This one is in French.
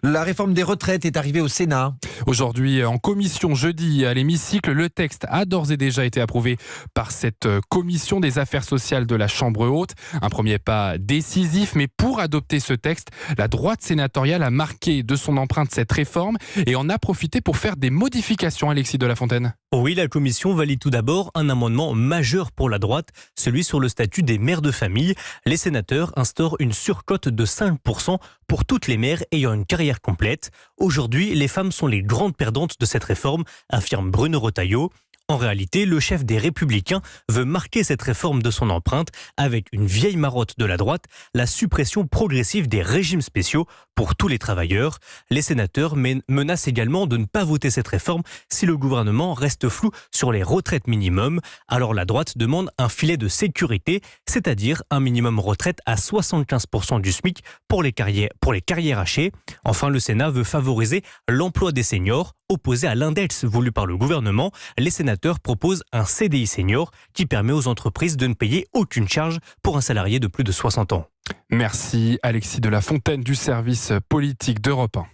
La réforme des retraites est arrivée au Sénat. Aujourd'hui, en commission, jeudi, à l'hémicycle, le texte a d'ores et déjà été approuvé par cette commission des affaires sociales de la Chambre haute. Un premier pas décisif, mais pour adopter ce texte, la droite sénatoriale a marqué de son empreinte cette réforme et en a profité pour faire des modifications, Alexis de la Fontaine. Oui, la commission valide tout d'abord un amendement majeur pour la droite, celui sur le statut des mères de famille. Les sénateurs instaurent une surcote de 5% pour toutes les mères ayant une carrière complète. Aujourd'hui, les femmes sont les grandes perdantes de cette réforme, affirme Bruno Retailleau. En réalité, le chef des Républicains veut marquer cette réforme de son empreinte avec une vieille marotte de la droite, la suppression progressive des régimes spéciaux pour tous les travailleurs. Les sénateurs menacent également de ne pas voter cette réforme si le gouvernement reste flou sur les retraites minimum. Alors la droite demande un filet de sécurité, c'est-à-dire un minimum retraite à 75% du SMIC pour les carrières hachées. Enfin, le Sénat veut favoriser l'emploi des seniors. Opposé à l'index voulu par le gouvernement, les sénateurs proposent un CDI senior qui permet aux entreprises de ne payer aucune charge pour un salarié de plus de 60 ans. Merci Alexis de la Fontaine du service politique d'Europe 1.